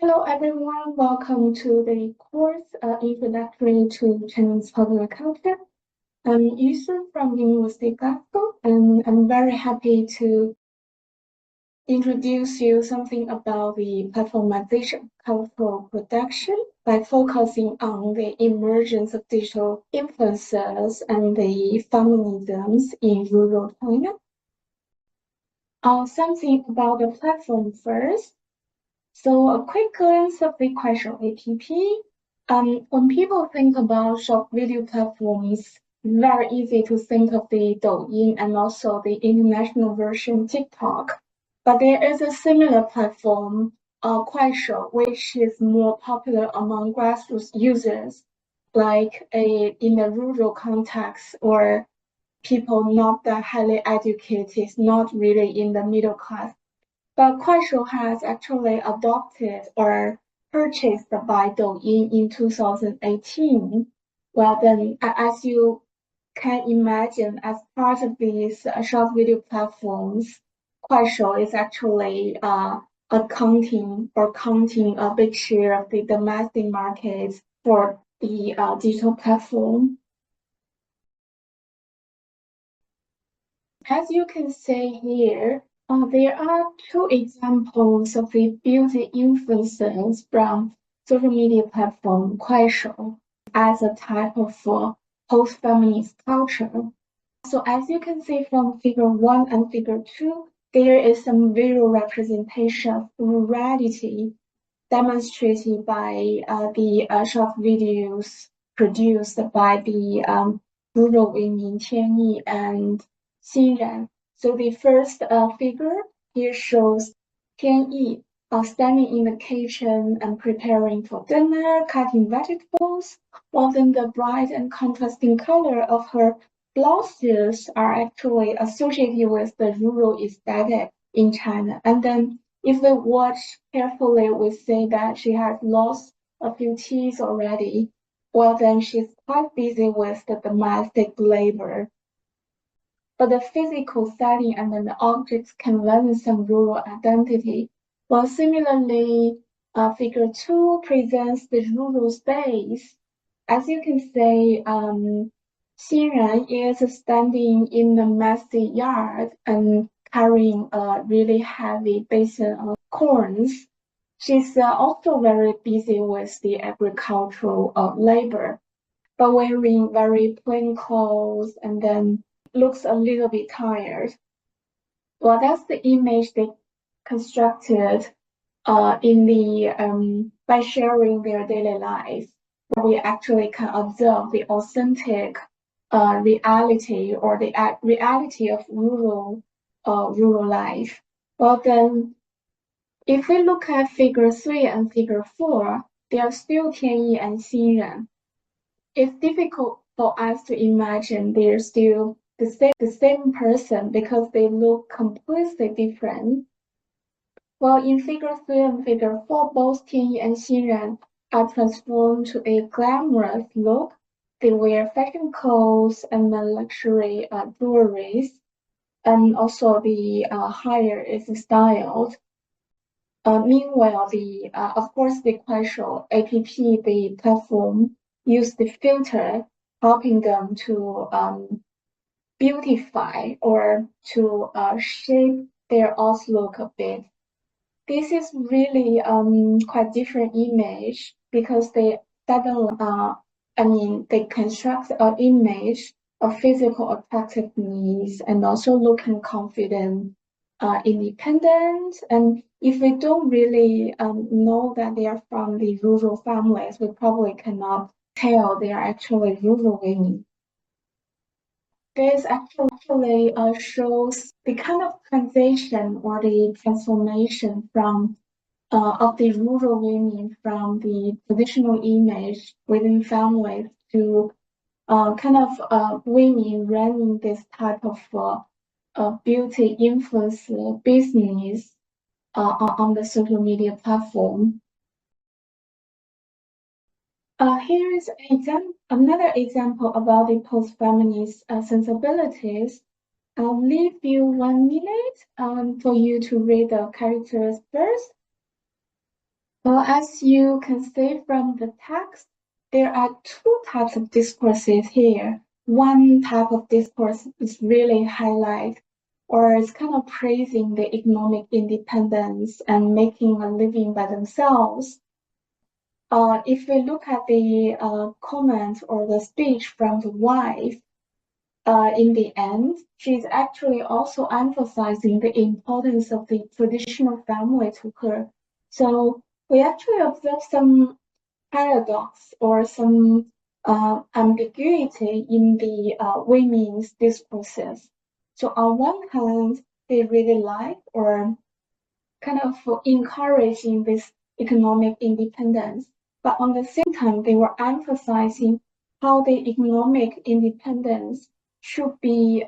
Hello everyone, welcome to the course Introduction to Chinese Popular Culture. I'm Yusun from University of Glasgow, and I'm very happy to introduce you something about the platformization cultural production by focusing on the emergence of digital influencers and the feminisms in rural China. Something about the platform first. So a quick glance of the Kuaishou app. When people think about short video platforms, very easy to think of the Douyin and also the international version TikTok. But there is a similar platform, Kuaishou, which is more popular among grassroots users, like in a rural context or people not that highly educated, not really in the middle class. But Kuaishou has actually adopted or purchased by Douyin in 2018. Well, then, as you can imagine, as part of these short video platforms, Kuaishou is actually counting a big share of the domestic market for the digital platform. As you can see here, there are two examples of the beauty influencers from social media platform Kuaishou as a type of post-feminist culture. So as you can see from figure 1 and figure 2, there is some visual representation of rurality demonstrated by the short videos produced by the rural women Tianyi and Xinran. So the first figure here shows Tianyi standing in the kitchen and preparing for dinner, cutting vegetables, while then the bright and contrasting color of her blouses are actually associated with the rural aesthetic in China. And then if we watch carefully, we see that she has lost a few teeth already. Well, then she's quite busy with the domestic labor. But the physical setting and then the objects can lend some rural identity. While similarly, figure 2 presents the rural space. As you can see, Xinran is standing in a messy yard and carrying a really heavy basin of corns. She's also very busy with the agricultural labor, but wearing very plain clothes and then looks a little bit tired. Well, that's the image they constructed in the by sharing their daily life. We actually can observe the authentic reality or the reality of rural life. Well, then, if we look at figure 3 and figure 4, they are still Tianyi and Xinran. It's difficult for us to imagine they're still the same person because they look completely different. Well, in figure 3 and figure 4, both Tianyi and Xinran are transformed to a glamorous look. They wear fashion clothes and luxury jewelries, and also the hair is styled. Meanwhile, of course, the Kuaishou app, the platform, use the filter, helping them to beautify or to shape their outlook a bit. This is really quite different image because they suddenly, they construct an image of physical attractiveness and also looking confident, independent. And if we don't really know that they are from the rural families, we probably cannot tell they are actually rural women. This actually shows the kind of transition or the transformation from of the rural women from the traditional image within families to kind of women running this type of beauty influencer business on the social media platform. Here is another example about the post-feminist sensibilities. I'll leave you 1 minute for you to read the characters first. Well, as you can see from the text, there are two types of discourses here. One type of discourse is really highlight or is kind of praising the economic independence and making a living by themselves. If we look at the comment or the speech from the wife, in the end, she's actually also emphasizing the importance of the traditional family to her. So we actually observe some paradox or some ambiguity in the women's discourses. So on one hand, they really like or kind of encouraging this economic independence, but on the same time, they were emphasizing how the economic independence should be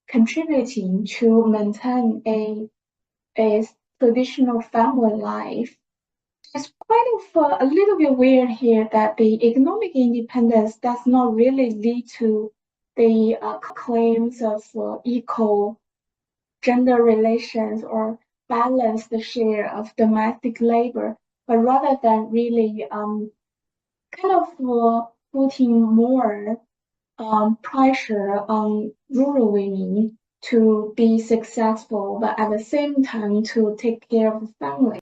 contributing to maintain a traditional family life. It's quite of a little bit weird here that the economic independence does not really lead to the claims of equal gender relations or balance the share of domestic labor, but rather than really kind of putting more pressure on rural women to be successful, but at the same time to take care of the family.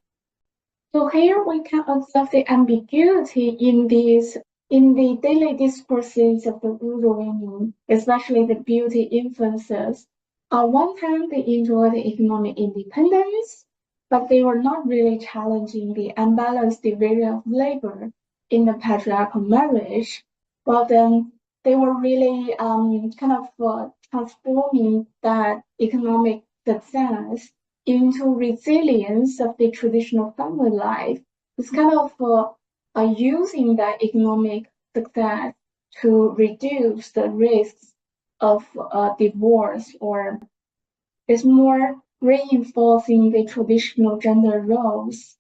So here we can observe the ambiguity in the daily discourses of the rural women, especially the beauty influencers. On one hand, they enjoy the economic independence, but they were not really challenging the unbalanced division of labor in the patriarchal marriage. Well, then they were really kind of transforming that economic success into resilience of the traditional family life. It's kind of using that economic success to reduce the risks of divorce, or it's more reinforcing the traditional gender roles.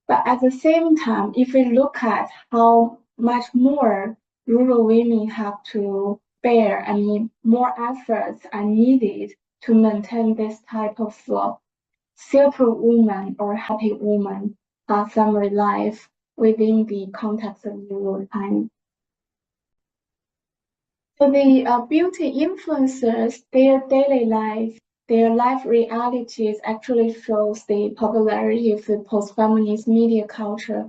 But at the same time, if we look at how much more rural women have to bear, I mean, more efforts are needed to maintain this type of superwoman or happy woman family life within the context of rural China. So the beauty influencers, their daily life, their life realities actually shows the popularity of the post-feminist media culture,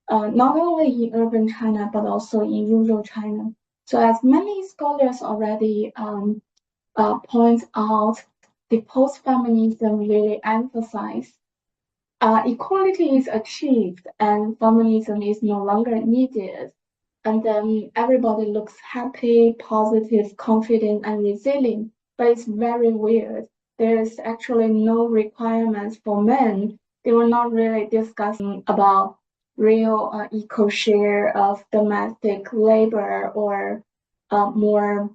not only in urban China, but also in rural China. So as many scholars already point out, the post-feminism really emphasize equality is achieved and feminism is no longer needed. And then everybody looks happy, positive, confident, and resilient. But it's very weird. There's actually no requirements for men. They were not really discussing about real equal share of domestic labor or more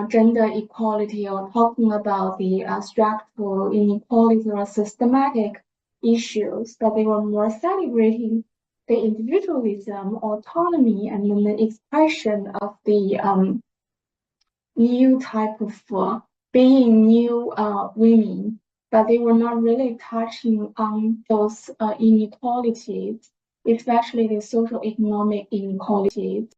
gender equality, or talking about the structural inequality or systematic issues, but they were more celebrating the individualism, autonomy, and then the expression of the new type of being new women, but they were not really touching on those inequalities, especially the social economic inequalities.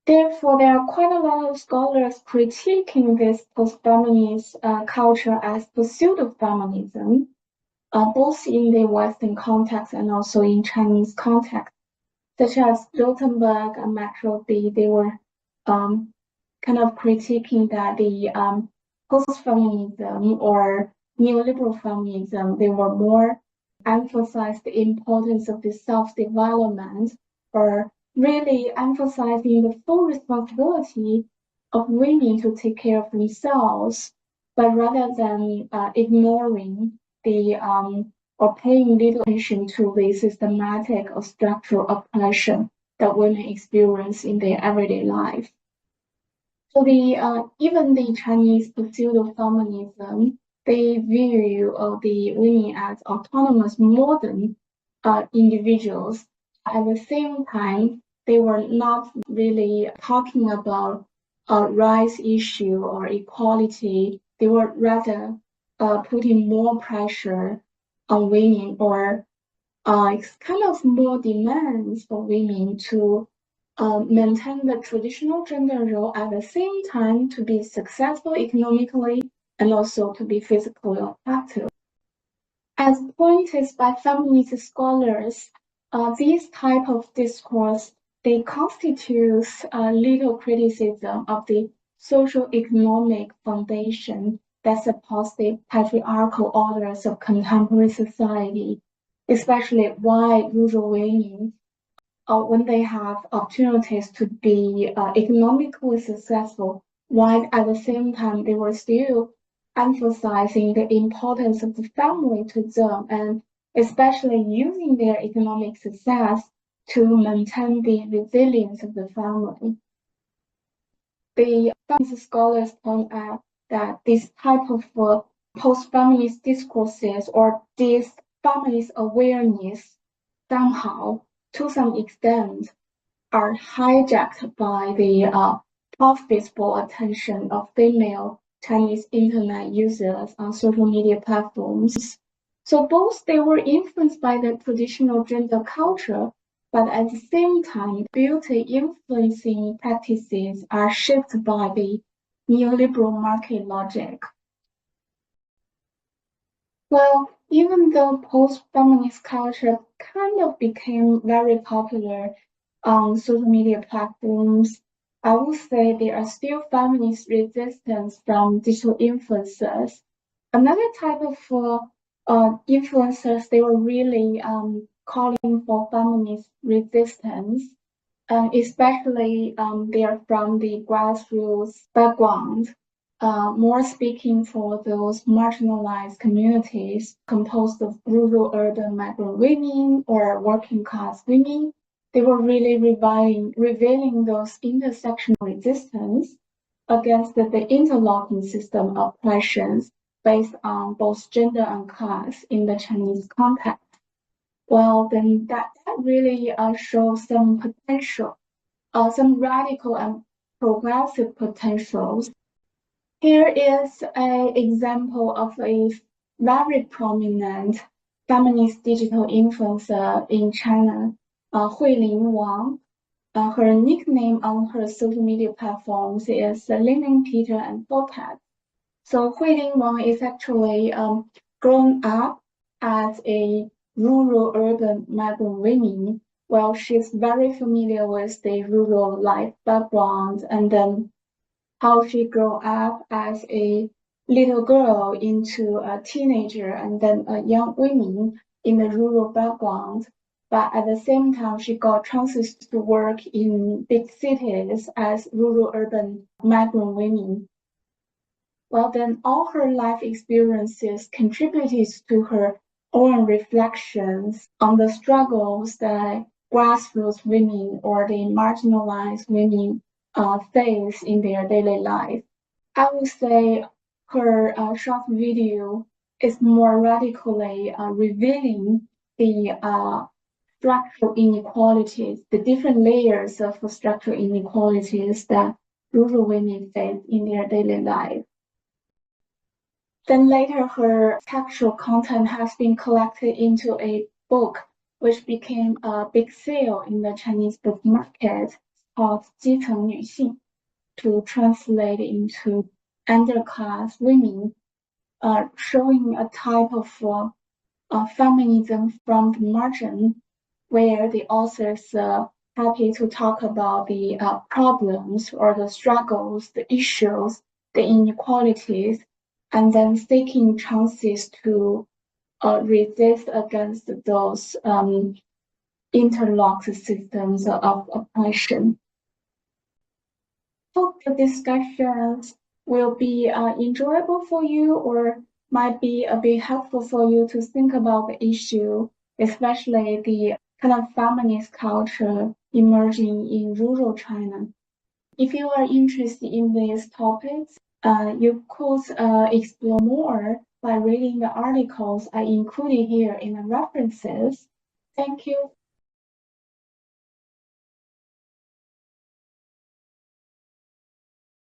Therefore, there are quite a lot of scholars critiquing this post-feminist culture as pseudo-feminism, both in the Western context and also in Chinese context, such as Rothenberg and McRobbie. They were kind of critiquing that the post-feminism or neoliberal feminism, they were more emphasized the importance of the self-development, or really emphasizing the full responsibility of women to take care of themselves, but rather than ignoring the or paying little attention to the systematic or structural oppression that women experience in their everyday life. So the even the Chinese pseudo-feminism, they view the women as autonomous modern individuals. At the same time, they were not really talking about a rights issue or equality. They were rather putting more pressure on women, or it's kind of more demands for women to maintain the traditional gender role at the same time to be successful economically and also to be physically active. As pointed by feminist scholars, these type of discourse they constitute legal criticism of the social economic foundation that supports the patriarchal orders of contemporary society, especially why rural women when they have opportunities to be economically successful, while at the same time they were still emphasizing the importance of the family to them, and especially using their economic success to maintain the resilience of the family. The feminist scholars point out that this type of post-feminist discourses or this feminist awareness somehow to some extent, are hijacked by the profitable attention of female Chinese internet users on social media platforms. So both they were influenced by the traditional gender culture, but at the same time, beauty influencing practices are shaped by the neoliberal market logic. Well, even though post-feminist culture kind of became very popular on social media platforms, I would say there are still feminist resistance from digital influencers. Another type of influencers, they were really calling for feminist resistance, especially they are from the grassroots background more speaking for those marginalized communities composed of rural, urban, migrant women or working class women. They were really revealing those intersectional resistance against the interlocking system of oppressions based on both gender and class in the Chinese context. Well, then that really shows some potential, some radical and progressive potentials. Here is an example of a very prominent feminist digital influencer in China, Huiling Wang. Her nickname on her social media platforms is Lemon Peter and Photat. So Huiling Wang is actually grown up as a rural urban migrant woman. Well, she's very familiar with the rural life background and then how she grew up as a little girl into a teenager and then a young woman in the rural background. But at the same time, she got chances to work in big cities as rural urban migrant women. Well, then all her life experiences contributed to her own reflections on the struggles that grassroots women or the marginalized women face in their daily life. I would say her short video is more radically revealing the structural inequalities, the different layers of structural inequalities that rural women face in their daily life. Then later, her textual content has been collected into a book, which became a big sale in the Chinese book market called 基层女性, to translate into underclass women, showing a type of feminism from the margin, where the authors are happy to talk about the problems or the struggles, the issues, the inequalities, and then seeking chances to resist against those interlocked systems of oppression. Hope the discussions will be enjoyable for you or might be a bit helpful for you to think about the issue, especially the kind of feminist culture emerging in rural China. If you are interested in these topics, you could explore more by reading the articles I included here in the references. Thank you.